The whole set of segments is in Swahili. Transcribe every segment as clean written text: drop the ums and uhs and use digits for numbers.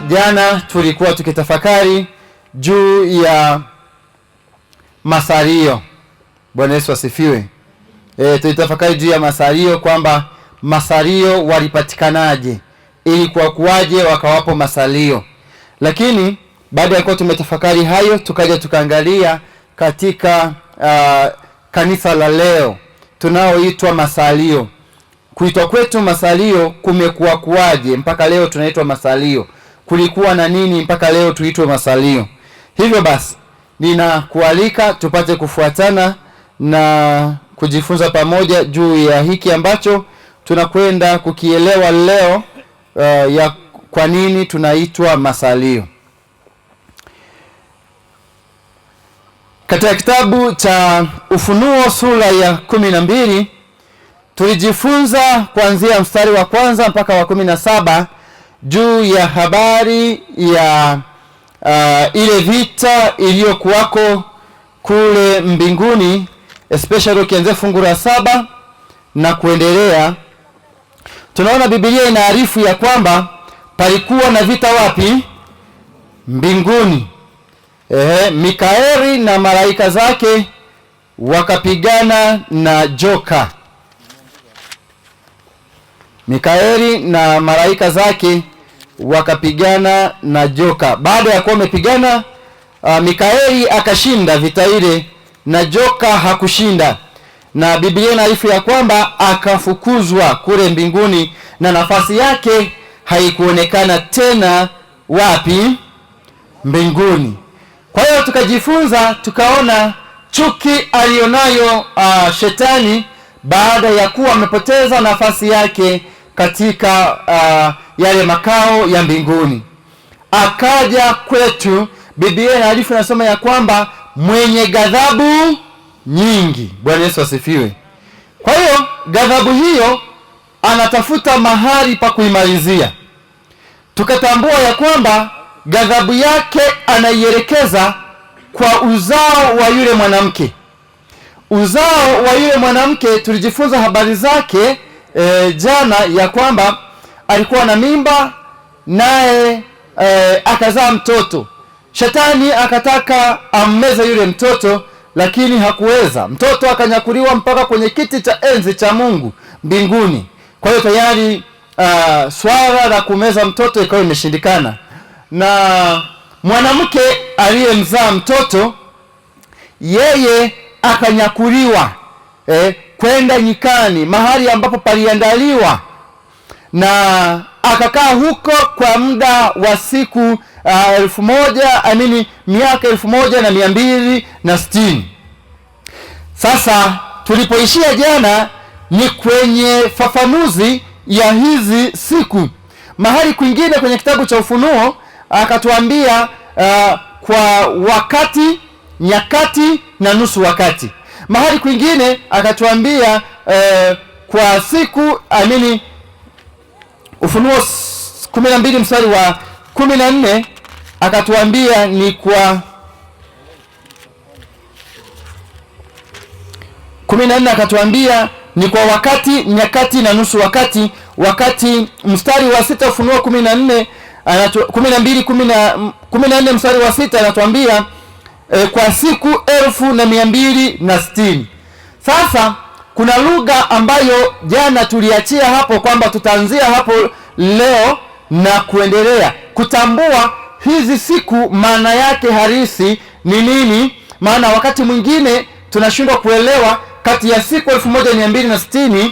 Jana tulikuwa tukitafakari juu ya masalio. Bwana Yesu asifiwe. Tulitafakari juu ya masalio, kwamba masalio walipatikanaje, ili kwa kuwaje wakawapo masalio. Lakini baada ya kuwa tumetafakari hayo, tukaja tukaangalia katika kanisa la leo tunaoitwa masalio. Kuitwa kwetu masalio kumekuwa kuwaje mpaka leo tunaitwa masalio? Kulikuwa na nini mpaka leo tuitwe masalio? Hivyo basi ninakualika tupate kufuatana na kujifunza pamoja juu ya hiki ambacho tunakwenda kukielewa leo, ya kwa nini tunaitwa masalio. Katika kitabu cha Ufunuo sura ya 12 tulijifunza kuanzia mstari wa kwanza mpaka wa 17 juu ya habari ya ile vita iliyokuwako kule mbinguni, especially ukianzia fungu la 7 na kuendelea. Tunaona Biblia inaarifu ya kwamba palikuwa na vita wapi? Mbinguni. Mikaeli na malaika zake wakapigana na joka. Mikaeli na malaika zake wakapigana na joka. Baada ya kuwa wamepigana, Mikaeli akashinda vita ile na joka hakushinda. Na Biblia inaarifu ya kwamba akafukuzwa kule mbinguni na nafasi yake haikuonekana tena wapi? Mbinguni. Kwa hiyo tukajifunza, tukaona chuki alionayo shetani baada ya kuwa amepoteza nafasi yake katika yale makao ya mbinguni. Akaja kwetu, Biblia inaarifu nasema ya kwamba mwenye ghadhabu nyingi. Bwana Yesu asifiwe. Kwa hiyo ghadhabu hiyo anatafuta mahali pa kuimalizia. Tukatambua ya kwamba ghadhabu yake anaielekeza kwa uzao wa yule mwanamke. Uzao wa yule mwanamke tulijifunza habari zake jana, ya kwamba alikuwa na mimba naye akazaa mtoto. Shetani akataka ammeze yule mtoto, lakini hakuweza. Mtoto akanyakuliwa mpaka kwenye kiti cha enzi cha Mungu mbinguni. Kwa hiyo tayari swala la kumeza mtoto ikawa imeshindikana, na mwanamke aliyemzaa mtoto yeye akanyakuliwa kwenda nyikani, mahali ambapo paliandaliwa, na akakaa huko kwa muda wa siku miaka 1260. Sasa tulipoishia jana ni kwenye fafanuzi ya hizi siku. Mahali kwingine kwenye kitabu cha Ufunuo akatuambia kwa wakati, nyakati na nusu wakati. Mahali kwingine akatuambia kwa siku, Ufunuo 12 mstari wa 14 akatuambia ni kwa 14 akatuambia ni kwa wakati, nyakati na nusu wakati. Wakati mstari wa 6 Ufunuo 14 14 mstari wa 6 anatuambia kwa siku 1260. Sasa kuna lugha ambayo jana tuliachia hapo, kwamba tutaanzia hapo leo na kuendelea kutambua hizi siku maana yake halisi ni nini. Maana wakati mwingine tunashindwa kuelewa kati ya siku 1260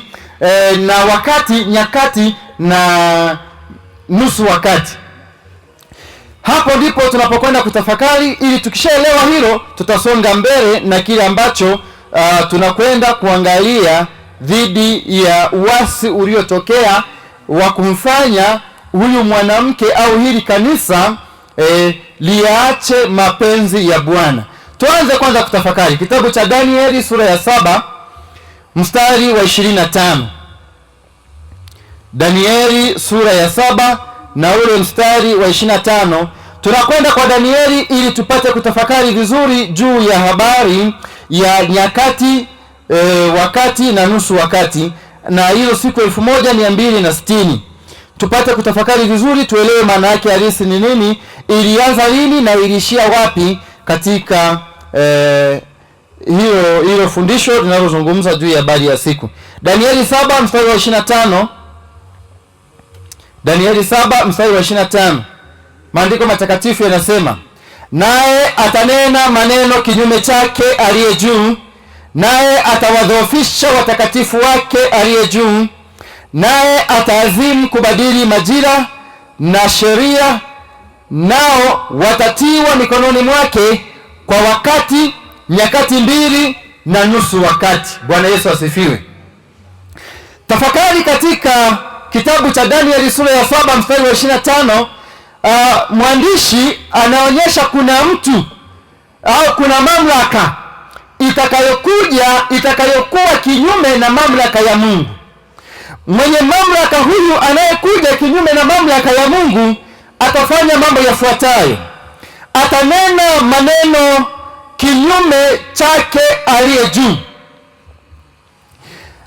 na wakati, nyakati na nusu wakati. Hapo ndipo tunapokwenda kutafakari, ili tukishaelewa hilo tutasonga mbele na kile ambacho tunakwenda kuangalia dhidi ya uasi uliotokea wa kumfanya huyu mwanamke au hili kanisa liache mapenzi ya Bwana. Tuanze kwanza kutafakari kitabu cha Danieli sura ya 7 mstari wa 25. Danieli sura ya 7 na ule mstari wa 25. Tunakwenda kwa Danieli ili tupate kutafakari vizuri juu ya habari ya nyakati, wakati na nusu wakati, na hiyo siku 1260. tupate kutafakari vizuri, tuelewe maana yake halisi ni nini, ilianza lini na iliishia wapi katika hilo fundisho linalozungumza juu ya habari ya siku. Danieli 7 mstari wa 25. Danieli 7 mstari wa 25. Maandiko matakatifu yanasema, naye atanena maneno kinyume chake aliye juu, naye atawadhoofisha watakatifu wake aliye juu, naye ataazimu kubadili majira na sheria, nao watatiwa mikononi mwake kwa wakati, nyakati 2.5 wakati. Bwana Yesu asifiwe. Tafakari katika kitabu cha Danieli sura ya 7 mstari wa 25. Mwandishi anaonyesha kuna mtu au kuna mamlaka itakayokuwa kinyume na mamlaka ya Mungu. Mwenye mamlaka huyu anayekuja kinyume na mamlaka ya Mungu atafanya mambo yafuatayo. Atanena maneno kinyume chake aliye juu,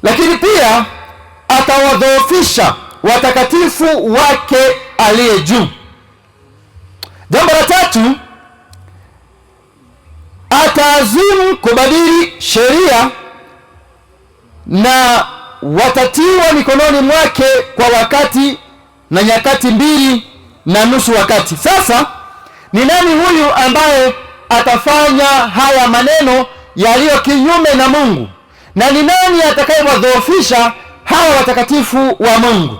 lakini pia atawadhoofisha watakatifu wake aliye juu. Jambo la tatu, ataazimu kubadili sheria na watatiwa mikononi mwake kwa wakati na nyakati 2.5 wakati. Sasa ni nani huyu ambaye atafanya haya maneno yaliyo kinyume na Mungu, na ni nani atakayewadhoofisha hawa watakatifu wa Mungu?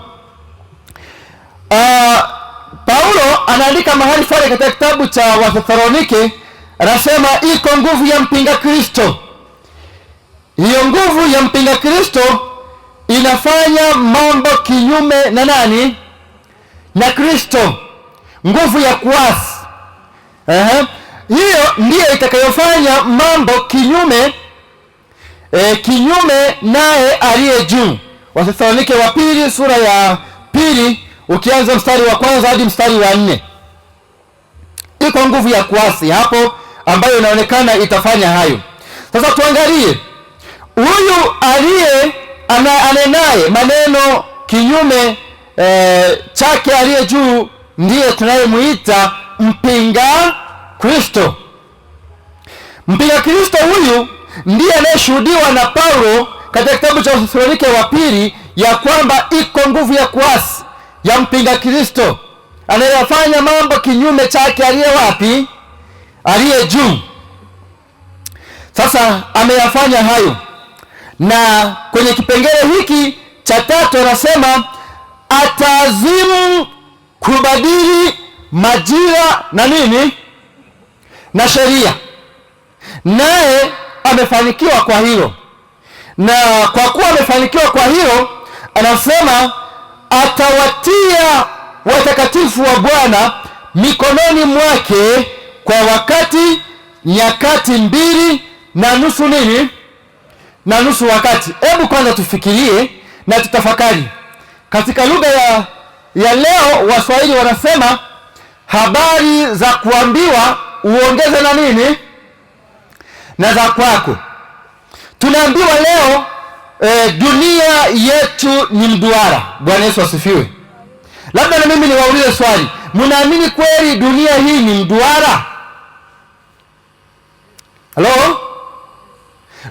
Paulo anaandika mahali pale katika kitabu cha Wathesalonike, anasema iko nguvu ya mpinga Kristo. Hiyo nguvu ya mpinga Kristo inafanya mambo kinyume na nani? Na Kristo. Nguvu ya kuasi. Hiyo ndiyo itakayofanya mambo kinyume naye aliye juu. Wathesalonike wa pili sura ya 2 ukianza mstari wa 1 hadi mstari wa 4. Iko nguvu ya kuasi hapo ambayo inaonekana itafanya hayo. Sasa tuangalie huyu anenaye maneno kinyume chake aliye juu, ndiye tunayemuita mpinga Kristo. Mpinga Kristo huyu ndiye anayeshuhudiwa na Paulo katika kitabu cha Wathesalonike wa pili ya kwamba iko nguvu ya kuasi ya mpinga Kristo anayefanya mambo kinyume chake aliye wapi? Aliye juu. Sasa ameyafanya hayo, na kwenye kipengele hiki cha 3 anasema ataazimu kubadili majira na nini? Na sheria. Naye amefanikiwa kwa hilo, na kwa kuwa amefanikiwa kwa hilo, anasema atawatia watakatifu wa Bwana mikononi mwake kwa wakati, nyakati 2.5 nini? Na nusu wakati. Hebu kwanza tufikirie na tutafakari. Katika lugha ya leo Waswahili wanasema habari za kuambiwa uongeze na nini? Na za kwako. Tunaambiwa leo dunia yetu ni mduara. Bwana Yesu asifiwe. Labda na mimi niwaulize swali, mnaamini kweli dunia hii ni mduara? Halo?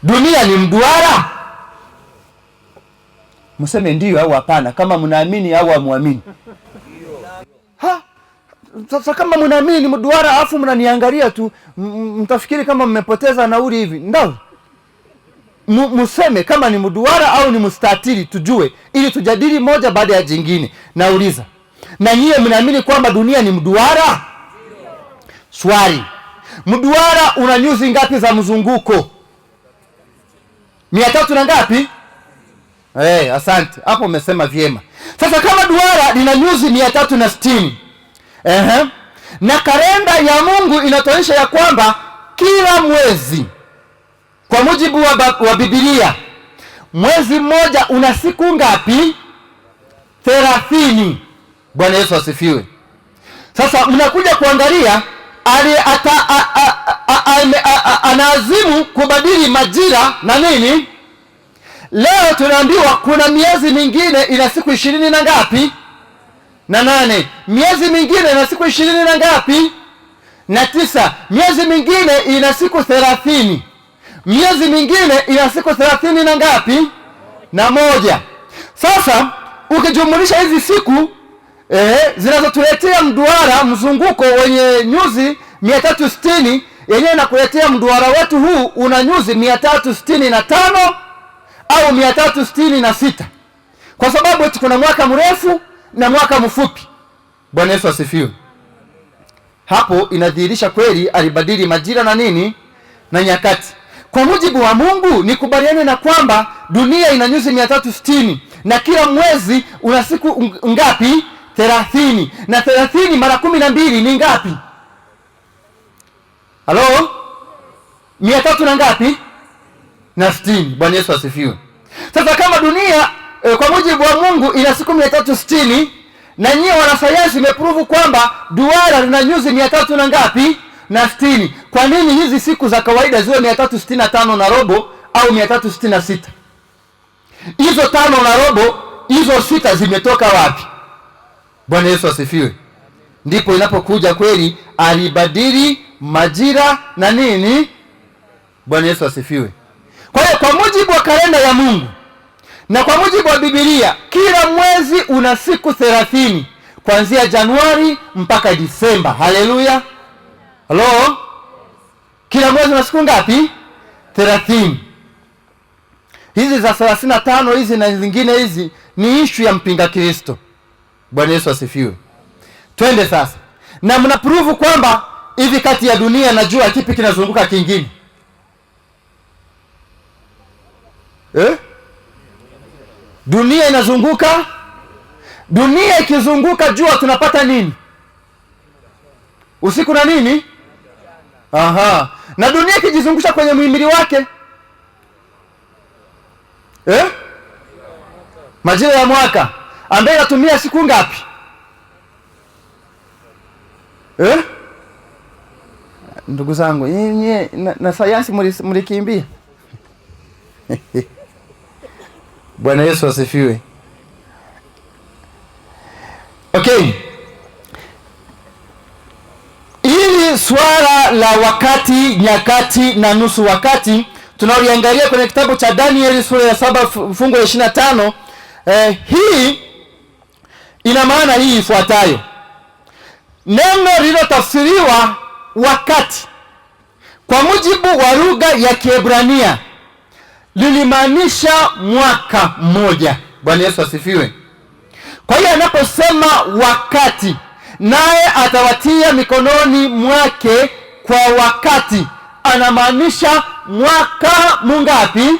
Dunia ni mduara? Mseme ndio au hapana, kama mnaamini au hamwamini. Sasa kama mnaamini ni mduara afu mnaniangalia tu, mtafikiri kama mmepoteza nauli hivi. Ndio. Mseme kama ni mduara au ni mstatili, tujue, ili tujadili moja baada ya jingine. Nauliza, na nyie mnaamini kwamba dunia ni mduara? Swali, mduara una nyuzi ngapi za mzunguko? 300 na ngapi? Asante, hapo umesema vyema. Sasa kama duara lina nyuzi 360, na kalenda ya Mungu inatuonyesha ya kwamba kila mwezi, kwa mujibu wa Biblia, mwezi mmoja una siku ngapi? 30. Bwana Yesu asifiwe. Sasa mnakuja kuangalia anaazimu kubadili majira na nini? Leo tunaambiwa kuna miezi mingine ina siku 20 na ngapi? na 8. Miezi mingine ina siku 20 na ngapi? Na 9. Miezi mingine ina siku 30. Miezi mingine ina siku 30 na ngapi? Na 1. Sasa ukijumlisha hizi siku zinazotuletea mduara mzunguko wenye nyuzi 360, yenyewe inakuletea mduara wetu huu una nyuzi 365 au 366, kwa sababu eti kuna mwaka mrefu na mwaka mfupi. Bwana Yesu asifiwe. Hapo inadhihirisha kweli alibadili majira na nini na nyakati. Kwa mujibu wa Mungu nikubaliane na kwamba dunia ina nyuzi 360 na kila mwezi una siku ngapi? 30. Na 30 mara 12 ni ngapi? Halo? 300 na ngapi? Na 60. Bwana Yesu asifiwe. Sasa kama dunia kwa mujibu wa Mungu ina siku 360 na nyie wanasayansi imeprove kwamba duara lina nyuzi 300 na ngapi? Na 60. Kwa nini hizi siku za kawaida ziwe 365 na robo au 366? Hizo 5 na robo, hizo 6 zimetoka wapi? Bwana Yesu asifiwe. Ndipo inapokuja kweli alibadili majira na nini. Bwana Yesu asifiwe. Kwa hiyo kwa mujibu wa kalenda ya Mungu na kwa mujibu wa Biblia, kila mwezi una siku 30 kuanzia Januari mpaka Disemba. Haleluya. Halo? Kila mwezi una siku ngapi? 30. Hizi za 35 hizi na zingine hizi ni issue ya mpinga Kristo. Bwana Yesu asifiwe. Twende sasa. Na mnaprove kwamba hivi kati ya dunia na jua kipi kinazunguka kingine? Dunia inazunguka. Dunia ikizunguka jua tunapata nini? Usiku na nini? Aha. Na dunia ikijizungusha kwenye muhimili wake majira ya mwaka ambaye inatumia siku ngapi? Ndugu zangu, nyinyi na sayansi mlikimbia. Bwana Yesu asifiwe. Okay. Hili swala la wakati, nyakati na nusu wakati tunaliangalia kwenye kitabu cha Danieli sura ya 7 fungu la 25. Hii ina maana hii ifuatayo. Neno lililotafsiriwa wakati kwa mujibu wa lugha ya Kiebrania lilimaanisha mwaka mmoja. Bwana Yesu asifiwe. Kwa hiyo anaposema wakati, naye atawatia mikononi mwake kwa wakati, anamaanisha mwaka mungapi?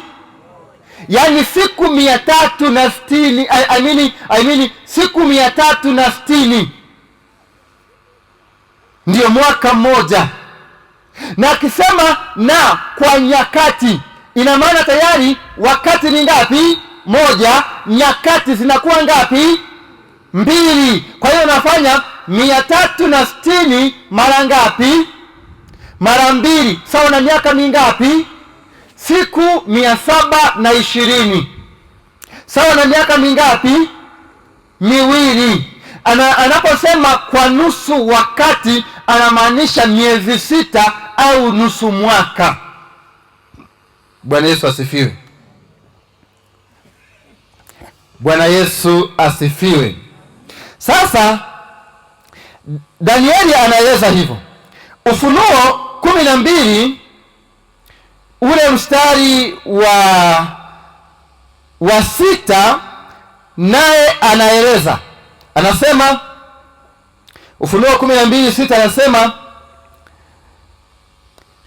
Yaani siku 360, siku 360 ndio mwaka mmoja. Na akisema na kwa nyakati, ina maana tayari wakati ni ngapi? Moja. Nyakati zinakuwa ngapi? 2. Kwa hiyo unafanya 360 mara ngapi? Mara 2 sawa na miaka mingapi? Siku 720 sawa na miaka mingapi? 2. Anaposema kwa nusu wakati anamaanisha miezi 6 au nusu mwaka. Bwana Yesu asifiwe. Bwana Yesu asifiwe. Sasa Danieli anaeleza hivyo. Ufunuo 12 ule mstari wa 6, naye anaeleza, anasema Ufunuo 12:6 anasema,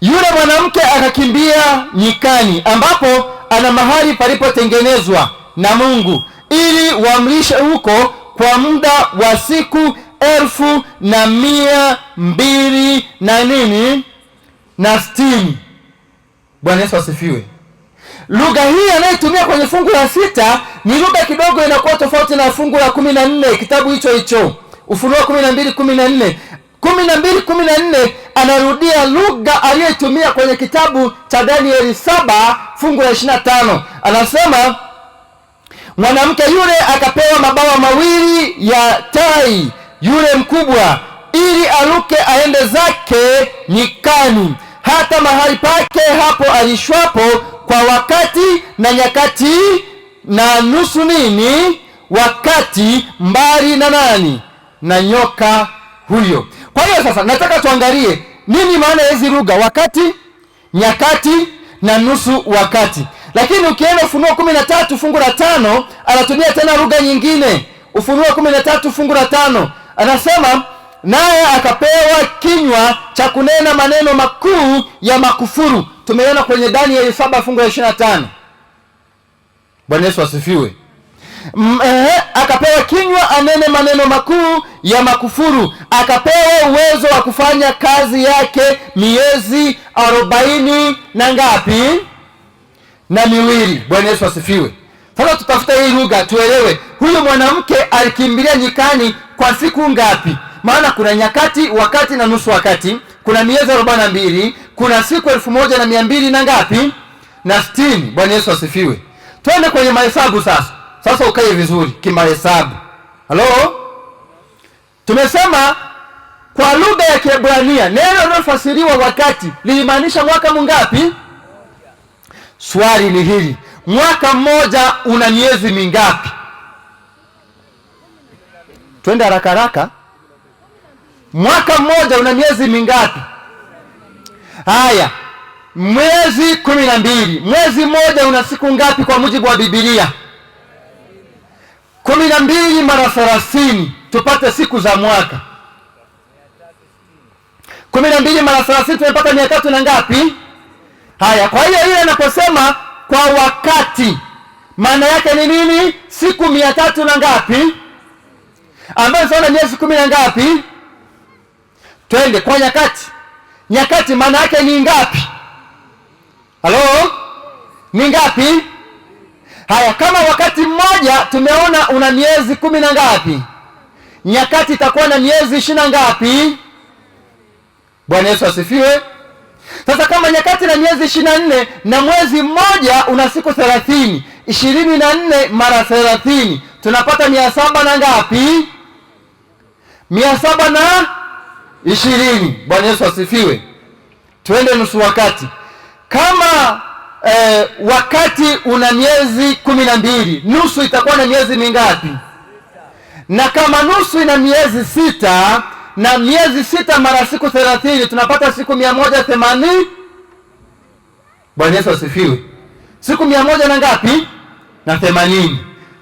yule mwanamke akakimbia nyikani ambapo ana mahali palipotengenezwa na Mungu ili wamlishe huko kwa muda wa siku 1260 na 60. Bwana Yesu asifiwe. Lugha hii anayotumia kwenye fungu la 6 ni lugha kidogo inakuwa tofauti na fungu la 14 kitabu hicho hicho. Ufunuo 12:14. 12:14 anarudia lugha aliyotumia kwenye kitabu cha Danieli 7 fungu la 25. Anasema Mwanamke yule akapewa mabawa mawili ya tai yule mkubwa, ili aruke aende zake nyikani, hata mahali pake hapo alishwapo, kwa wakati na nyakati na nusu nini wakati, mbali na nani? Na nyoka huyo. Kwa hiyo sasa nataka tuangalie nini maana ya hizi lugha: wakati, nyakati na nusu wakati. Lakini ukienda Ufunuo 13 fungu la 5 anatumia tena lugha nyingine. Ufunuo 13 fungu la 5 anasema, naye akapewa kinywa cha kunena maneno makuu ya makufuru. Tumeona kwenye Danieli 7 fungu la 25. Bwana Yesu asifiwe. Akapewa kinywa anene maneno makuu ya makufuru, akapewa uwezo wa kufanya kazi yake miezi 40 na ngapi? Na miwili. Bwana Yesu asifiwe. Sasa tutafuta hii lugha tuelewe, huyu mwanamke alikimbilia nyikani kwa siku ngapi? Maana kuna nyakati, wakati na nusu wakati, kuna miezi 42, kuna siku 1200 na ngapi? Na 60. Bwana Yesu asifiwe. Twende kwenye mahesabu sasa. Sasa ukae vizuri kimahesabu. Halo? Tumesema kwa lugha ya Kiebrania neno linalofasiriwa wakati lilimaanisha mwaka mungapi? Swali ni hili, mwaka mmoja una miezi mingapi? Twende haraka haraka. Mwaka mmoja una miezi mingapi? Haya, mwezi 12. Mwezi mmoja una siku ngapi kwa mujibu wa Biblia? 12 mara 30 tupate siku za mwaka. 12 mara 30 tumepata 300 na ngapi? Haya, kwa hiyo ile anaposema kwa wakati maana yake ni nini? Siku 300 na ngapi? Ambayo sana miezi 10 na ngapi? Twende kwa nyakati. Nyakati maana yake ni ngapi? Halo? Ni ngapi? Haya, kama wakati mmoja tumeona una miezi 10 na ngapi? Nyakati itakuwa na miezi 20 na ngapi? Bwana Yesu asifiwe. Sasa kama nyakati na miezi 24 na mwezi mmoja una siku 30, 24 mara 30 tunapata 700 na ngapi? 720. Bwana Yesu asifiwe. Twende nusu wakati. Kama wakati una miezi 12, nusu itakuwa na miezi mingapi? Na kama nusu ina miezi 6, na miezi 6 mara siku 30 tunapata siku 180. Bwana Yesu asifiwe. Siku 100 na ngapi? Na 80.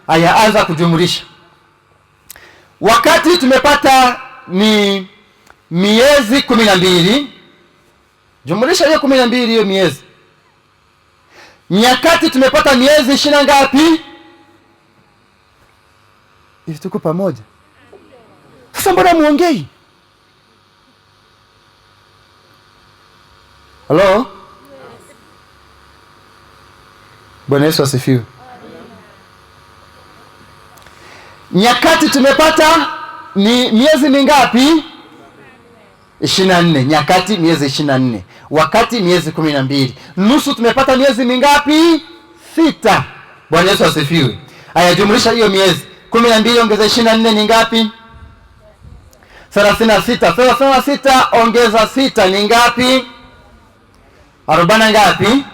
Haya, anza kujumlisha. Wakati tumepata ni miezi 12. Jumlisha hiyo 12 hiyo miezi. Nyakati tumepata miezi 20 na ngapi? Hivi tuko pamoja? Sasa mbona muongei? Halo? Bwana Yesu asifiwe. Nyakati tumepata ni miezi mingapi? 24. Nyakati miezi 24. Wakati miezi 12. Nusu tumepata miezi mingapi? 6. Bwana Yesu asifiwe. Haya, jumlisha hiyo miezi. 12 ongeza 24 ni ngapi? 36. 36 ongeza 6 ni ngapi? 40 ngapi?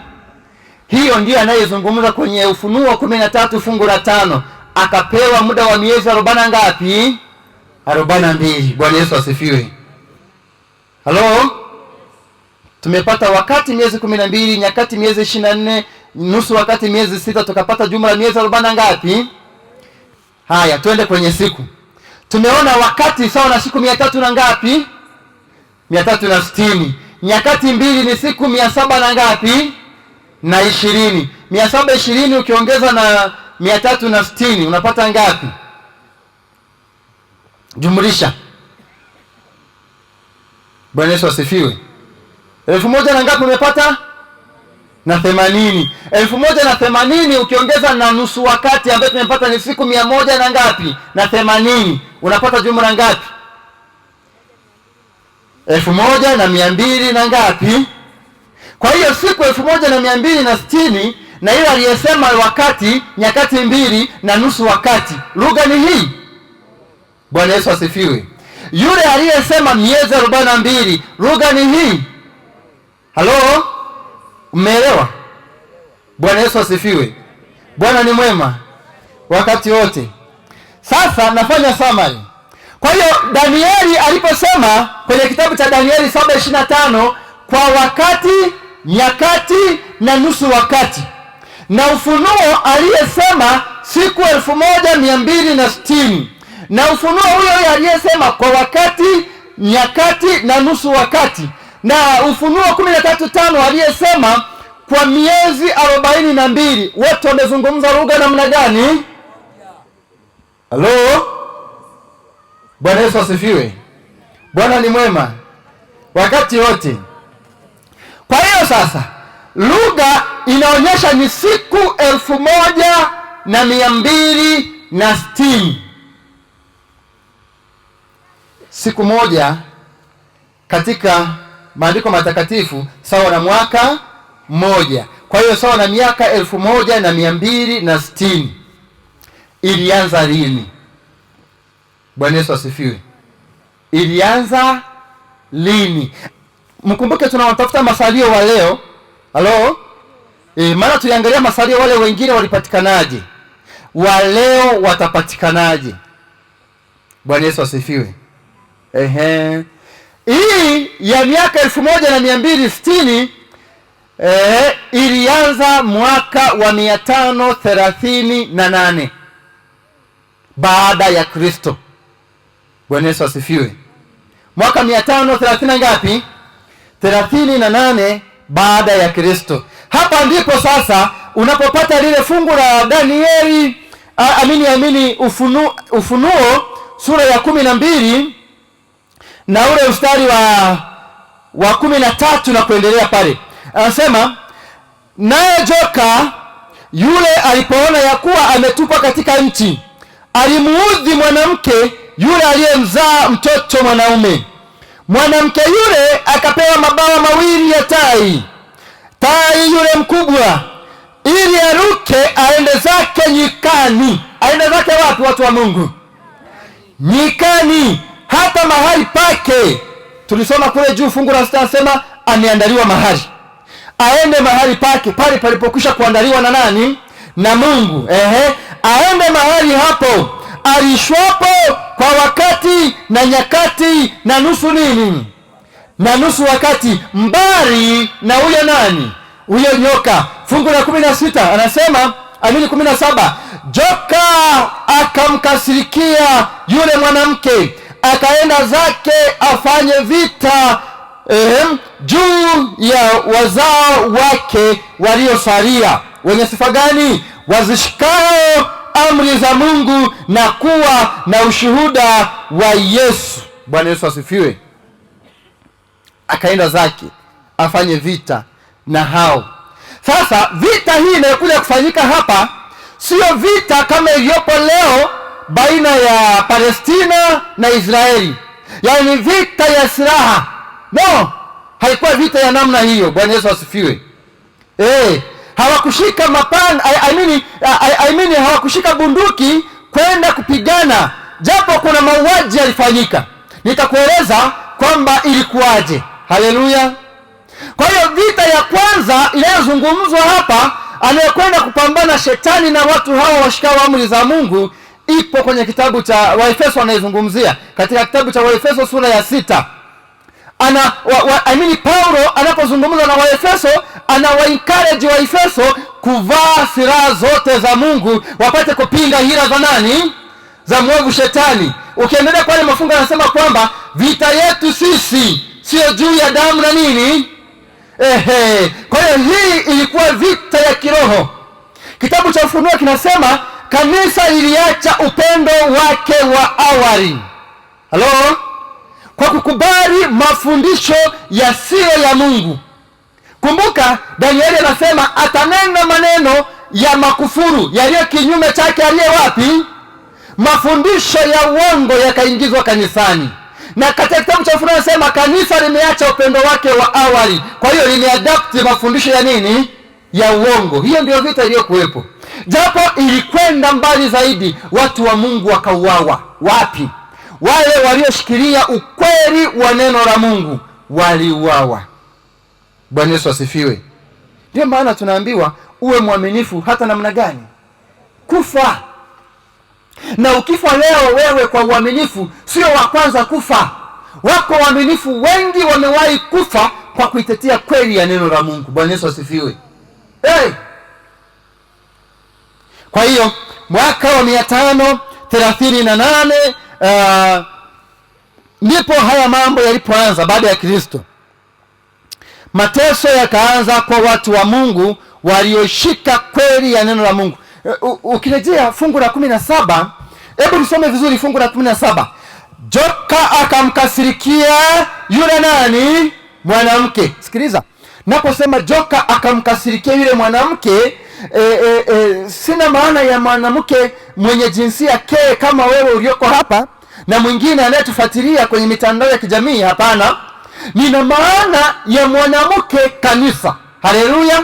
Hiyo ndio anayezungumza kwenye Ufunuo 13 fungu la 5. Akapewa muda wa miezi 40 ngapi? 42. Bwana Yesu asifiwe. Halo? Tumepata wakati miezi 12, nyakati miezi 24, nusu wakati miezi 6, tukapata jumla miezi 40 ngapi? Haya, twende kwenye siku. Tumeona wakati sawa na siku 300 na ngapi? 360. Nyakati mbili ni siku 700 na ngapi? Na 20. 720 ukiongeza na 360 unapata ngapi? Jumlisha. Bwana Yesu asifiwe. 1000 na ngapi umepata? Na 80. 1080 ukiongeza na nusu wakati ambayo tumepata ni siku 100 na ngapi? Na 80. Unapata jumla ngapi? 1200 na ngapi? Kwa hiyo siku 1260 na yule aliyesema wakati, nyakati 2 na nusu wakati. Lugha ni hii. Bwana Yesu asifiwe. Yule aliyesema miezi 42, lugha ni hii. Halo? Umeelewa? Bwana Yesu asifiwe. Bwana ni mwema wakati wote. Sasa nafanya summary. Kwa hiyo Danieli aliposema kwenye kitabu cha Danieli 7:25 kwa wakati, nyakati na nusu wakati, na Ufunuo aliyesema siku 1260, na Ufunuo huyo aliyesema kwa wakati, nyakati na nusu wakati, na Ufunuo 13:5 aliyesema kwa miezi 42. Wote wamezungumza lugha namna gani? Halo? Bwana Yesu asifiwe. Bwana ni mwema wakati wote. Kwa hiyo sasa lugha inaonyesha ni siku 1260. Siku moja katika maandiko matakatifu sawa na mwaka mmoja. Kwa hiyo sawa na miaka 1260. Ilianza lini? Bwana Yesu asifiwe. Ilianza lini? Mkumbuke tunawatafuta masalio wa leo. Halo? Maana tuliangalia masalio wale wengine walipatikanaje. Wa leo watapatikanaje? Bwana Yesu asifiwe. Hii ya miaka 1260 ilianza mwaka wa 538 baada ya Kristo. Bwana Yesu asifiwe. Mwaka 530 ngapi? 38 baada ya Kristo. Hapa ndipo sasa unapopata lile fungu la Danieli, Ufunuo sura ya 12 na ule mstari wa 13 na kuendelea pale. Anasema, naye joka yule alipoona ya kuwa ametupwa katika nchi, alimuudhi mwanamke yule aliyemzaa mtoto mwanaume. Mwanamke yule akapewa mabawa mawili ya tai yule mkubwa, ili aruke aende zake nyikani. Aende zake wapi, watu wa Mungu? Nyikani, hata mahali pake. Tulisoma kule juu fungu la 6 anasema ameandaliwa mahali. Aende mahali pake, pale palipokwisha kuandaliwa na nani? Na Mungu. Aende mahali hapo alishwapo kwa wakati na nyakati na nusu nini? Na nusu wakati, mbali na huyo nani? Huyo nyoka. Fungu la 16 anasema 17, joka akamkasirikia yule mwanamke, akaenda zake afanye vita juu ya wazao wake waliosalia. Wenye sifa gani? Wazishikao amri za Mungu na kuwa na ushuhuda wa Yesu. Bwana Yesu asifiwe. Akaenda zake afanye vita na hao. Sasa vita hii inayokuja kufanyika hapa sio vita kama iliyopo leo baina ya Palestina na Israeli, yaani vita ya silaha. No, haikuwa vita ya namna hiyo. Bwana Yesu asifiwe. Hawakushika mapanga, hawakushika bunduki kwenda kupigana, japo kuna mauaji yalifanyika. Nitakueleza kwamba ilikuwaje. Haleluya. Kwa hiyo vita ya kwanza inayozungumzwa hapa, anayekwenda kupambana shetani na watu hawa washikao amri za Mungu, ipo kwenye kitabu cha Waefeso. Anayezungumzia katika kitabu cha Waefeso sura ya 6. Paulo anapozungumza na Waefeso, anawa-encourage Waefeso kuvaa silaha zote za Mungu wapate kupinga hila za nani? Za mwovu shetani. Ukiendelea kwa ile mafungu anasema kwamba vita yetu sisi sio juu ya damu na nini? Kwa hiyo hii ilikuwa vita ya kiroho. Kitabu cha Ufunuo kinasema kanisa liliacha upendo wake wa awali. Halo? Kwa kukubali mafundisho yasiyo ya Mungu. Kumbuka Danieli anasema atanena maneno ya makufuru yaliyo kinyume chake aliye wapi? Mafundisho ya uongo yakaingizwa kanisani. Na katika kitabu cha Ufunuo anasema kanisa limeacha upendo wake wa awali. Kwa hiyo limeadapt mafundisho ya nini? ya uongo. Hiyo ndio vita iliyokuwepo, japo ilikwenda mbali zaidi. Watu wa Mungu wakauawa. Wapi? Wale walioshikilia ukweli wa neno la Mungu waliuawa. Bwana Yesu asifiwe. Ndio maana tunaambiwa uwe mwaminifu hata namna gani, kufa. Na ukifa leo wewe kwa uaminifu, sio wa kwanza kufa. Wako waaminifu wengi wamewahi kufa kwa kuitetea kweli ya neno la Mungu. Bwana Yesu asifiwe. Kwa hiyo mwaka wa 538 ndipo haya mambo yalipoanza. Baada ya Kristo, mateso yakaanza kwa watu wa Mungu walioshika kweli ya neno la Mungu. Ukirejea fungu la 17, hebu nisome vizuri fungu la 17. Joka akamkasirikia yule nani? Mwanamke. Sikiliza, naposema joka akamkasirikia yule mwanamke, sina maana ya mwanamke mwenye jinsia ke kama wewe ulioko hapa na mwingine anayetufuatilia kwenye mitandao ya kijamii. Hapana, nina maana ya mwanamke kanisa. Haleluya!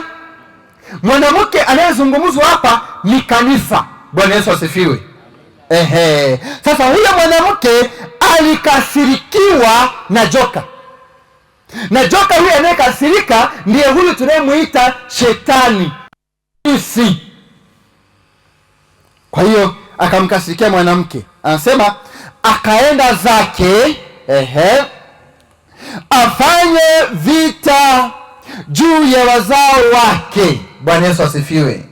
Mwanamke anayezungumzwa hapa ni kanisa. Bwana Yesu asifiwe. Sasa huyo mwanamke alikasirikiwa na joka, na joka huyo anayekasirika ndiye huyu tunayemuita Shetani. Kwa hiyo akamkasirikia mwanamke, anasema akaenda zake afanye vita juu ya wazao wake. Bwana Yesu asifiwe.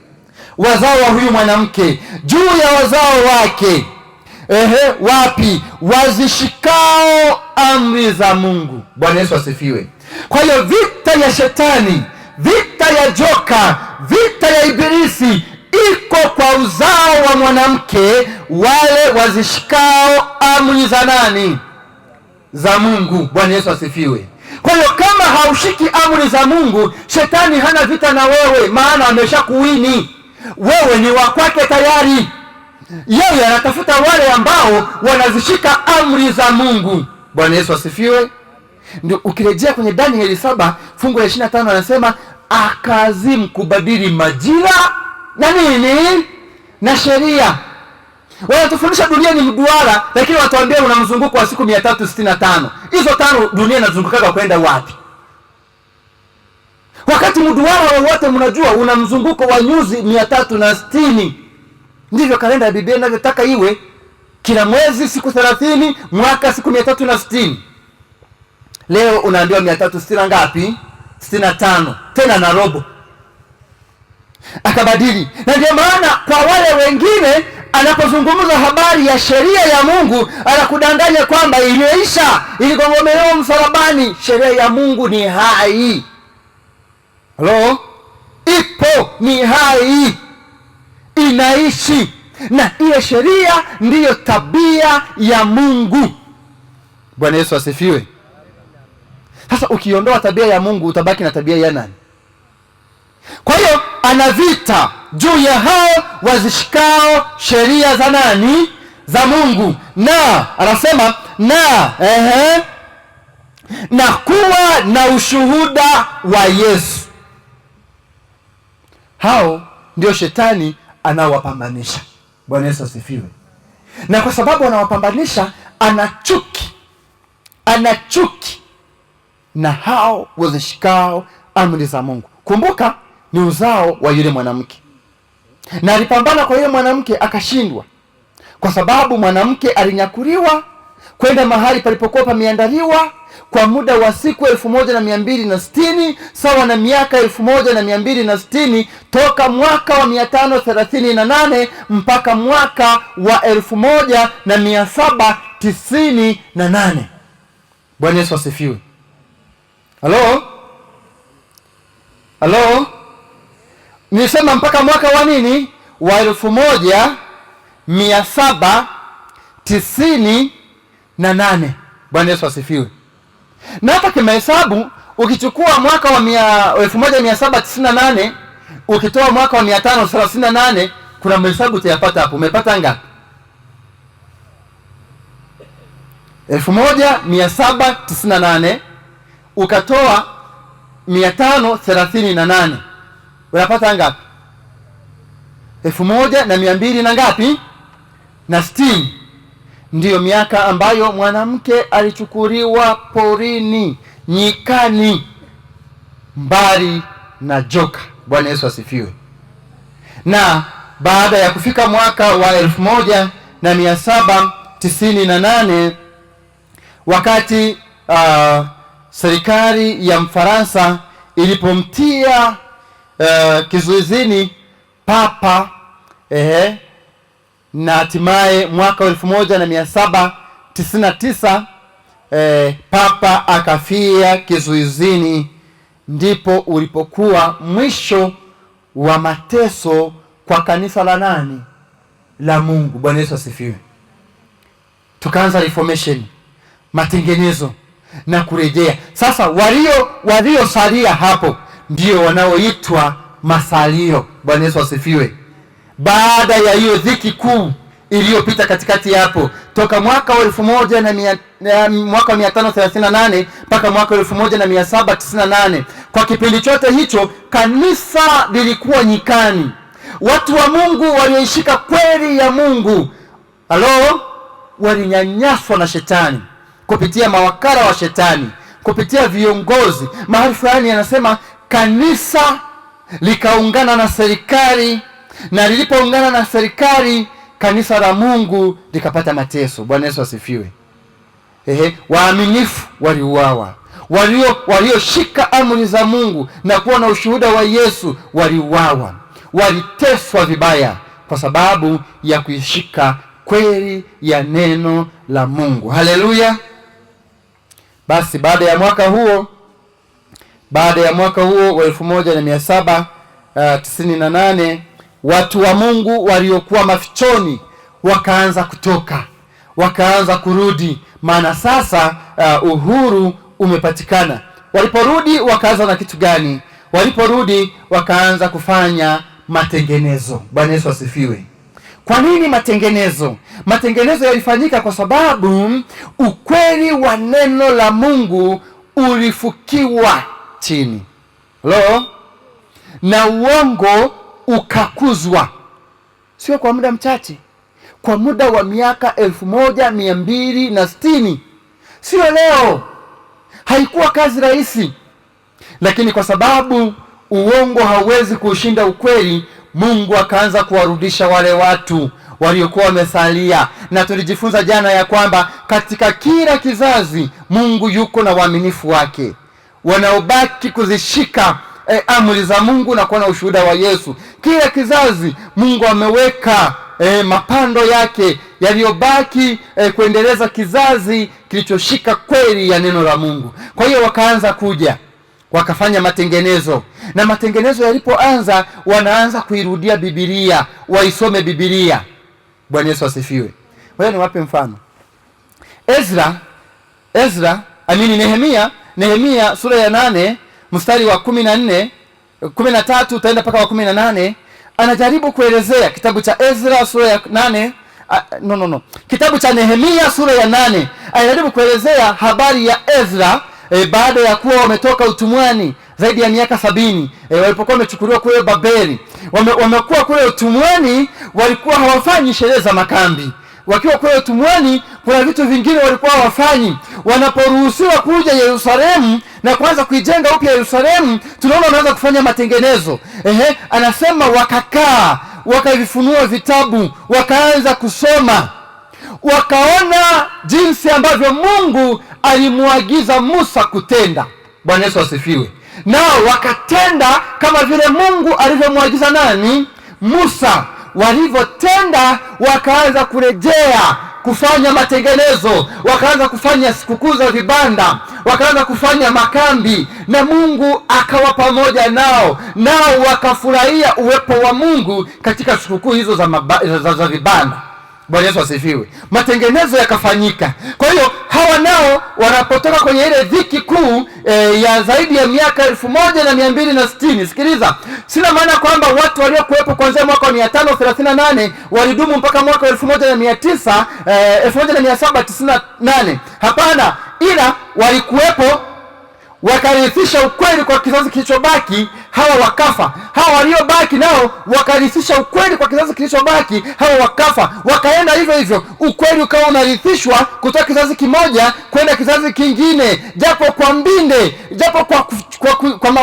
Wazao wa huyu mwanamke, juu ya wazao wake. Wapi? Wazishikao amri za Mungu. Bwana Yesu asifiwe. Kwa hiyo vita ya Shetani, vita ya joka, vita ya Ibilisi iko kwa uzao wa mwanamke, wale wazishikao amri za nani? Za Mungu. Bwana Yesu asifiwe. Kwa hiyo kama haushiki amri za Mungu, Shetani hana vita na wewe, maana ameshakuwini. Wewe ni wa kwake tayari. Yeye anatafuta wale ambao wanazishika amri za Mungu. Bwana Yesu asifiwe. Ndio ukirejea kwenye Danieli 7 fungu la 25 anasema akazimu kubadili majira na nini? Na sheria. Wanatufundisha dunia ni mduara, lakini watuambia una mzunguko wa siku 365. Hizo 5 dunia inazungukaga kwenda wapi? Wakati mduara wowote mnajua una mzunguko wa nyuzi 360. Ndivyo kalenda ya Biblia inavyotaka iwe. Kila mwezi siku 30, mwaka siku 360. Leo unaambiwa 360 ngapi? 65. Tena na robo. Akabadili. Na ndio maana kwa wale wengine anapozungumza habari ya sheria ya Mungu anakudanganya kwamba imeisha, iligongomelewa msalabani. Sheria ya Mungu ni hai. Halo? Ipo, ni hai, inaishi, na ile sheria ndiyo tabia ya Mungu. Bwana Yesu asifiwe. Sasa ukiondoa tabia ya Mungu utabaki na tabia ya nani? Kwa hiyo ana vita juu ya hao wazishikao sheria za nani? Za Mungu. Na anasema na kuwa na ushuhuda wa Yesu. Hao ndio Shetani anawapambanisha. Bwana Yesu asifiwe. Na kwa sababu anawapambanisha, anachuki na hao wazishikao amri za Mungu. Kumbuka ni uzao wa yule mwanamke, na alipambana kwa yule mwanamke akashindwa, kwa sababu mwanamke alinyakuliwa kwenda mahali palipokuwa pameandaliwa kwa muda wa siku 1260, sawa na miaka 1260, toka mwaka wa 538 mpaka mwaka wa 1798. Bwana Yesu asifiwe. Halo? Nisema mpaka mwaka wa nini? Wa 1798. Bwana Yesu asifiwe. Na hata kimahesabu ukichukua mwaka wa 1798 ukitoa mwaka wa 538, kuna mahesabu utayapata hapo. Umepata ngapi? 1798 ukatoa 538. unapata ngapi? 1200 na ngapi? Na 60. Ndiyo miaka ambayo mwanamke alichukuliwa porini, nyikani, mbali na joka. Bwana Yesu asifiwe. Na baada ya kufika mwaka wa 1798 wakati serikali ya Mfaransa ilipomtia kizuizini Papa na hatimaye mwaka 1799 Papa akafia kizuizini, ndipo ulipokuwa mwisho wa mateso kwa kanisa la nani? La Mungu. Bwana Yesu asifiwe. Tukaanza reformation, matengenezo na kurejea. Sasa waliosalia hapo ndio wanaoitwa masalio. Bwana Yesu asifiwe. Baada ya hiyo dhiki kuu iliyopita katikati hapo toka mwaka wa 1538 mpaka mwaka 1798, kwa kipindi chote hicho kanisa lilikuwa nyikani. Watu wa Mungu walioishika kweli ya Mungu walinyanyaswa na shetani kupitia mawakala wa shetani, kupitia viongozi. Mahali fulani anasema kanisa likaungana na serikali, na lilipoungana na serikali kanisa la Mungu likapata mateso. Bwana Yesu asifiwe. Waaminifu waliuawa, walioshika amri za Mungu na kuwa na ushuhuda wa Yesu waliuawa, waliteswa vibaya kwa sababu ya kuishika kweli ya neno la Mungu. Haleluya. Basi baada ya mwaka huo wa 1798 watu wa Mungu waliokuwa mafichoni wakaanza kutoka, wakaanza kurudi, maana sasa uhuru umepatikana. Waliporudi wakaanza na kitu gani? Waliporudi wakaanza kufanya matengenezo. Bwana Yesu asifiwe. Kwa nini matengenezo? Matengenezo yalifanyika kwa sababu ukweli wa neno la Mungu ulifukiwa chini. Na uongo ukakuzwa, sio kwa muda mchache, kwa muda wa miaka 1260. Sio leo, haikuwa kazi rahisi, lakini kwa sababu uongo hauwezi kushinda ukweli, Mungu akaanza kuwarudisha wale watu waliokuwa wamesalia. Na tulijifunza jana ya kwamba katika kila kizazi Mungu yuko na waaminifu wake wanaobaki kuzishika amri za Mungu na kuwa na ushuhuda wa Yesu. Kila kizazi Mungu ameweka mapando yake yaliyobaki kuendeleza kizazi kilichoshika kweli ya neno la Mungu. Kwa hiyo wakaanza kuja, wakafanya matengenezo, na matengenezo yalipoanza, wanaanza kuirudia Biblia, waisome Biblia. Bwana Yesu asifiwe. Wewe niwape mfano. Nehemia sura ya 8 mstari wa 13 utaenda mpaka wa 18, anajaribu kuelezea kitabu cha Ezra sura ya 8 kitabu cha Nehemia sura ya 8 anajaribu kuelezea habari ya Ezra baada ya kuwa wametoka utumwani zaidi ya miaka 70, walipokuwa wamechukuliwa kule Babeli. Wamekuwa kule utumwani, walikuwa hawafanyi sherehe za makambi. Wakiwa kule utumwani kuna vitu vingine walikuwa hawafanyi. Wanaporuhusiwa kuja Yerusalemu na kuanza kuijenga upya Yerusalemu, tunaona wanaanza kufanya matengenezo. Anasema wakakaa, wakavifunua vitabu, wakaanza kusoma, wakaona jinsi ambavyo Mungu alimwagiza Musa kutenda. Bwana Yesu asifiwe. Nao wakatenda kama vile Mungu alivyomwagiza nani? Musa. Walivyotenda wakaanza kurejea kufanya matengenezo, wakaanza kufanya sikukuu za vibanda, wakaanza kufanya makambi, na Mungu akawa pamoja nao wakafurahia uwepo wa Mungu katika sikukuu hizo za vibanda. Bwana Yesu asifiwe. Matengenezo yakafanyika. Kwa hiyo hawa nao wanapotoka kwenye ile dhiki kuu ya zaidi ya miaka 1260. Sikiliza, sina maana kwamba watu waliokuwepo kuanzia mwaka wa 538 walidumu mpaka mwaka wa 1798. Hapana, ila walikuwepo wakarithisha ukweli kwa kizazi kilichobaki hawa wakafa. Hawa waliobaki nao wakarithisha ukweli kwa kizazi kilichobaki, hawa wakafa, wakaenda hivyo hivyo. Ukweli ukawa unarithishwa kutoka kizazi kimoja kwenda kizazi kingine, japo kwa mbinde, japo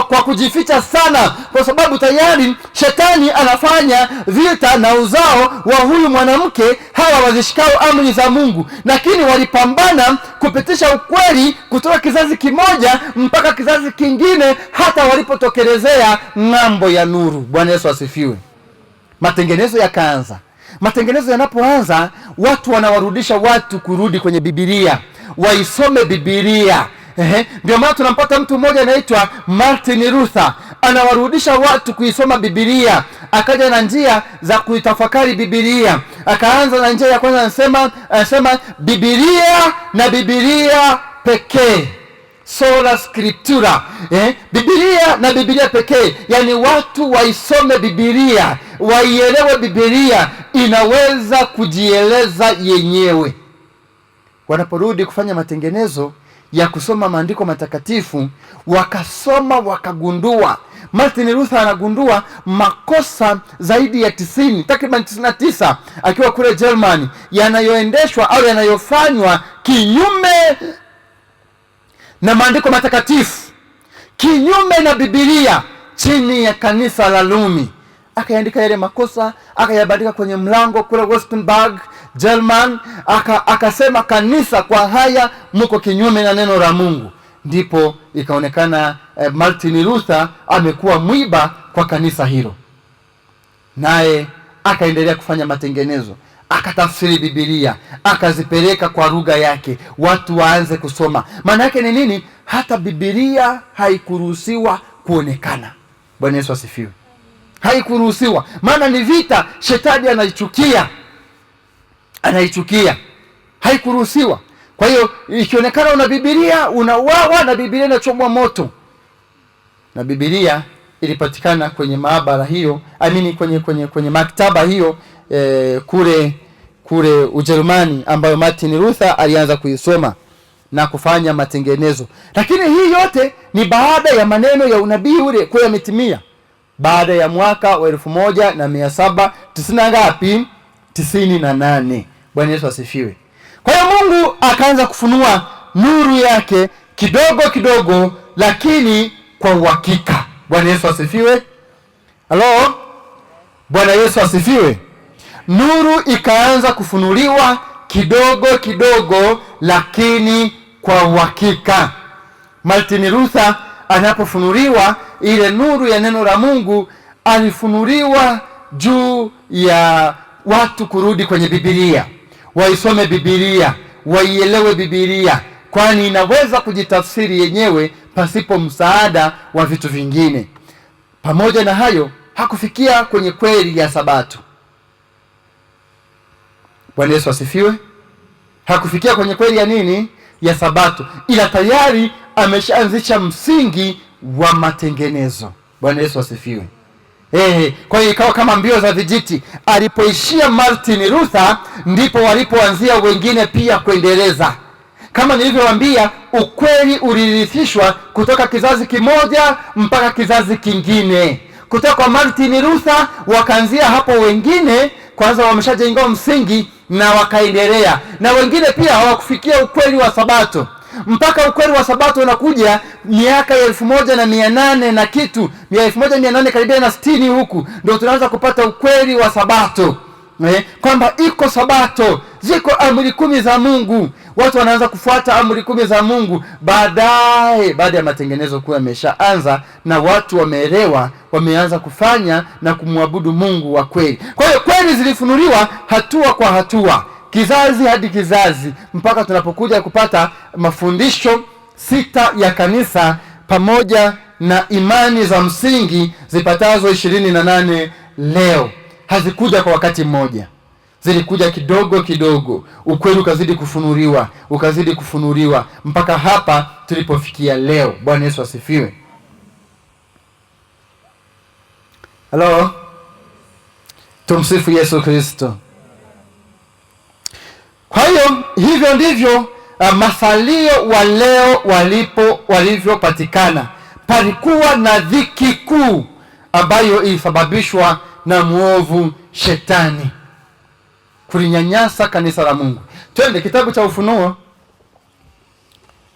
kwa kujificha sana, kwa sababu tayari shetani anafanya vita na uzao wa huyu mwanamke, hawa wazishikao amri za Mungu. Lakini walipambana kupitisha ukweli kutoka kizazi kimoja mpaka kizazi kingine, hata walipotokelezea ng'ambo ya nuru. Bwana Yesu asifiwe. Matengenezo yakaanza. Matengenezo yanapoanza, watu wanawarudisha watu kurudi kwenye Biblia, waisome Biblia. Ndio maana tunampata mtu mmoja anaitwa Martin Luther, anawarudisha watu kuisoma Biblia. Akaja na njia za kuitafakari Biblia. Akaanza na njia ya kwanza, anasema Biblia na Biblia pekee, sola scriptura. Biblia na Biblia pekee, yani watu waisome Biblia, waielewe Biblia, inaweza kujieleza yenyewe. Wanaporudi kufanya matengenezo ya kusoma maandiko matakatifu, wakasoma, wakagundua, Martin Luther anagundua makosa zaidi ya 90, takriban 99, akiwa kule Germany, yanayoendeshwa au yanayofanywa kinyume na maandiko matakatifu, kinyume na Biblia, chini ya kanisa la Rumi. Akaandika yale makosa, akayabandika kwenye mlango kule Wittenberg, German. Akasema kanisa, kwa haya mko kinyume na neno la Mungu. Ndipo ikaonekana Martin Luther amekuwa mwiba kwa kanisa hilo. Naye akaendelea kufanya matengenezo, akatafsiri Biblia, akazipeleka kwa lugha yake, watu waanze kusoma. Maana yake ni nini? Hata Biblia haikuruhusiwa kuonekana. Bwana Yesu asifiwe. Haikuruhusiwa, maana ni vita, shetani anaichukia. Haikuruhusiwa. Kwa hiyo ikionekana una Biblia, unauawa, na Biblia inachomwa moto. Na Biblia ilipatikana kwenye maabara hiyo, kwenye maktaba hiyo kule Ujerumani, ambayo Martin Luther alianza kuisoma na kufanya matengenezo. Lakini hii yote ni baada ya maneno ya unabii ule kuwa yametimia, baada ya mwaka wa 1798. Bwana Yesu asifiwe. Kwa hiyo Mungu akaanza kufunua nuru yake kidogo kidogo, lakini kwa uhakika. Bwana Yesu asifiwe. Halo? Bwana Yesu asifiwe. Nuru ikaanza kufunuliwa kidogo kidogo, lakini kwa uhakika. Martin Luther anapofunuliwa ile nuru ya neno la Mungu, alifunuliwa juu ya watu kurudi kwenye Biblia, waisome Biblia, waielewe Biblia, kwani inaweza kujitafsiri yenyewe pasipo msaada wa vitu vingine. Pamoja na hayo, hakufikia kwenye kweli ya Sabato. Bwana Yesu asifiwe. Hakufikia kwenye kweli ya nini? Ya Sabato, ila tayari ameshaanzisha msingi wa matengenezo. Bwana Yesu asifiwe. Kwa hiyo ikawa kama mbio za vijiti. Alipoishia Martin Luther, ndipo walipoanzia wengine pia kuendeleza. Kama nilivyowaambia, ukweli ulirithishwa kutoka kizazi kimoja mpaka kizazi kingine. Kutoka kwa Martin Luther wakaanzia hapo wengine, kwanza wameshajenga msingi na wakaendelea. Na wengine pia hawakufikia ukweli wa Sabato. Mpaka ukweli wa Sabato unakuja miaka ya 1800 na kitu, 1800 karibia na 60 huku, ndio tunaanza kupata ukweli wa Sabato. Kwamba iko Sabato, ziko amri 10 za Mungu. Watu wanaanza kufuata amri 10 za Mungu baada ya matengenezo kuwa yameshaanza, na watu wameelewa, wameanza kufanya na kumwabudu Mungu wa kweli. Kwa hiyo kweli zilifunuliwa hatua kwa hatua, kizazi hadi kizazi, mpaka tunapokuja kupata mafundisho 6 ya kanisa pamoja na imani za msingi zipatazo 28 leo. Hazikuja kwa wakati mmoja, zilikuja kidogo kidogo. Ukweli ukazidi kufunuliwa mpaka hapa tulipofikia leo. Bwana Yesu asifiwe. Halo? Tumsifu Yesu Kristo. Kwa hiyo hivyo ndivyo masalio wa leo walivyopatikana palikuwa na dhiki kuu ambayo ilisababishwa na mwovu Shetani kulinyanyasa kanisa la Mungu. Twende kitabu cha Ufunuo.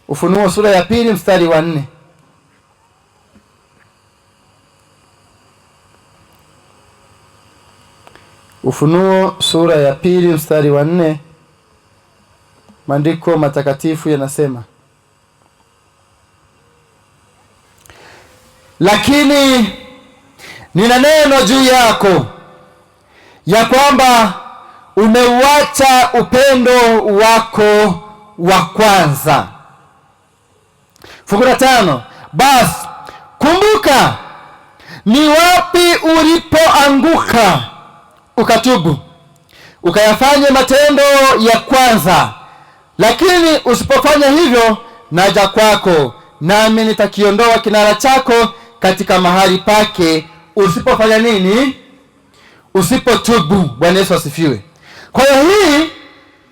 Ufunuo sura ya 2 mstari wa 4. Ufunuo sura ya 2 mstari wa 4. Maandiko matakatifu yanasema, lakini nina neno juu yako, ya kwamba umeuacha upendo wako wa kwanza. Fungu la 5, basi kumbuka ni wapi ulipoanguka, ukatubu, ukayafanye matendo ya kwanza. Lakini usipofanya hivyo, naja kwako, nami nitakiondoa kinara chako katika mahali pake. Usipofanya nini? Usipotubu. Bwana Yesu asifiwe. Kwa hiyo hii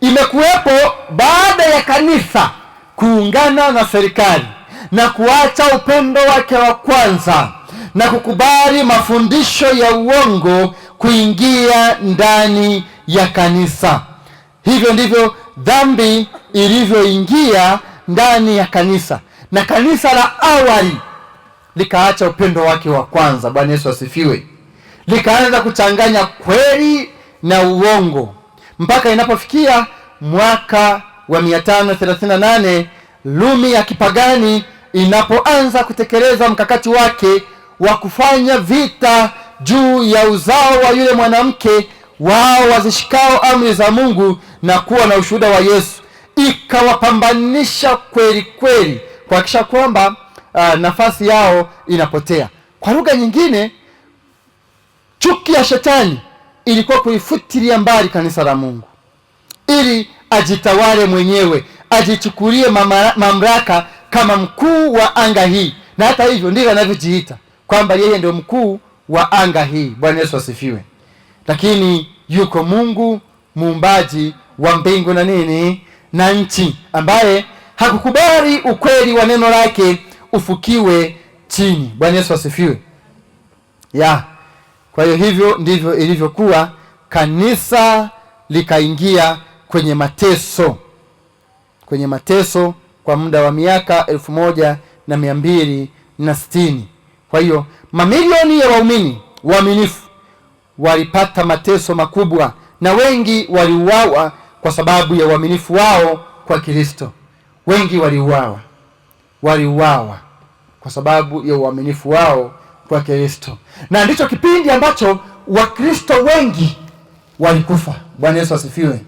imekuwepo baada ya kanisa kuungana na serikali na kuacha upendo wake wa kwanza na kukubali mafundisho ya uongo kuingia ndani ya kanisa. Hivyo ndivyo dhambi ilivyoingia ndani ya kanisa, na kanisa la awali likaacha upendo wake wa kwanza. Bwana Yesu asifiwe. Likaanza kuchanganya kweli na uongo, mpaka inapofikia mwaka wa 538 Rumi ya kipagani inapoanza kutekeleza mkakati wake wa kufanya vita juu ya uzao wa yule mwanamke wao wazishikao amri za Mungu na kuwa na ushuhuda wa Yesu, ikawapambanisha kweli kweli kuhakikisha kwamba nafasi yao inapotea. Kwa lugha nyingine, chuki ya Shetani ilikuwa kuifutilia mbali kanisa la Mungu ili ajitawale mwenyewe, ajichukulie mamlaka kama mkuu wa anga hii. Na hata hivyo ndivyo anavyojiita kwamba yeye ndio mkuu wa anga hii. Bwana Yesu asifiwe. Lakini yuko Mungu muumbaji wa mbingu na nini na nchi, ambaye hakukubali ukweli wa neno lake ufukiwe chini. Bwana Yesu asifiwe. Kwa hiyo hivyo ndivyo ilivyokuwa. Kanisa likaingia kwenye mateso kwa muda wa miaka 1260. Kwa hiyo mamilioni ya waumini waaminifu walipata mateso makubwa, na wengi waliuawa kwa sababu ya uaminifu wao kwa Kristo. Wengi waliuawa kwa sababu ya uaminifu wao kwa Kristo, na ndicho kipindi ambacho Wakristo wengi walikufa. Bwana Yesu asifiwe.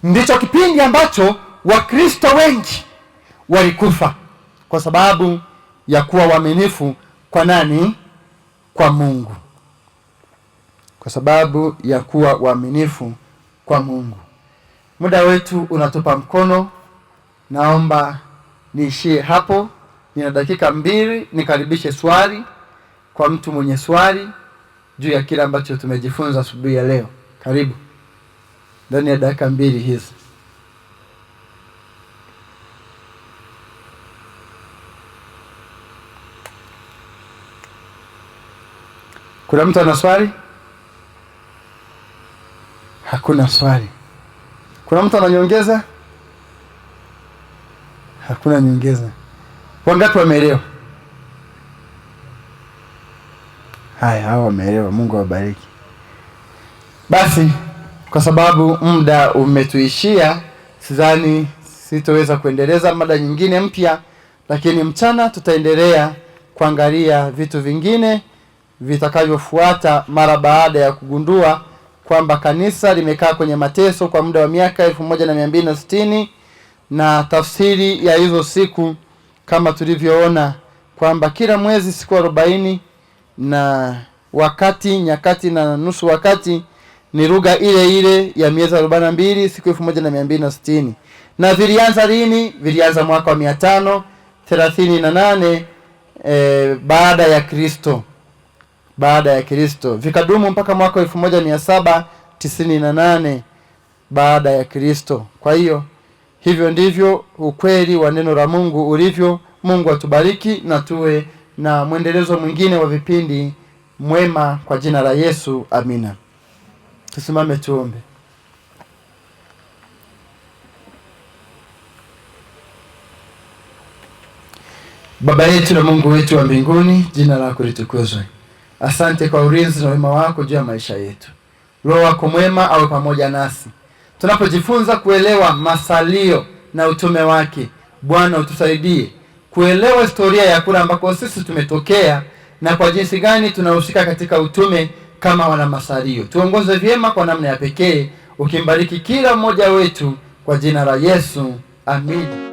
Ndicho kipindi ambacho Wakristo wengi walikufa kwa sababu ya kuwa waaminifu kwa nani? Kwa Mungu. Kwa sababu ya kuwa waaminifu kwa Mungu. Muda wetu unatupa mkono. Naomba niishie hapo. Nina dakika 2 nikaribishe swali kwa mtu mwenye swali juu ya kile ambacho tumejifunza asubuhi ya leo. Karibu. Ndani ya dakika 2 hizi. Kuna mtu ana swali? Hakuna swali. Kuna mtu ananyongeza? Hakuna nyongeza. Wangapi wameelewa? Haya, hao wameelewa. Mungu awabariki. Basi kwa sababu muda umetuishia, sidhani sitoweza kuendeleza mada nyingine mpya, lakini mchana tutaendelea kuangalia vitu vingine vitakavyofuata mara baada ya kugundua kwamba kanisa limekaa kwenye mateso kwa muda wa miaka 1260, na tafsiri ya hizo siku kama tulivyoona kwamba kila mwezi siku 40 na wakati, nyakati na nusu wakati ni lugha ile ile ya miezi 42, siku 1260. Na vilianza lini? Vilianza mwaka wa 538 baada ya Kristo. Vikadumu mpaka mwaka 1798 baada ya Kristo. Kwa hiyo hivyo ndivyo ukweli wa neno la Mungu ulivyo. Mungu atubariki na tuwe na mwendelezo mwingine wa vipindi mwema kwa jina la Yesu, amina. Tusimame tuombe. Baba yetu na Mungu wetu wa mbinguni, jina lako litukuzwe. Asante kwa ulinzi na wema wako juu ya maisha yetu. Roho wako mwema awe pamoja nasi tunapojifunza kuelewa masalio na utume wake. Bwana, utusaidie kuelewa historia ya kule ambako sisi tumetokea na kwa jinsi gani tunahusika katika utume kama wana masalio. Tuongoze vyema kwa namna ya pekee, ukimbariki kila mmoja wetu kwa jina la Yesu, amina.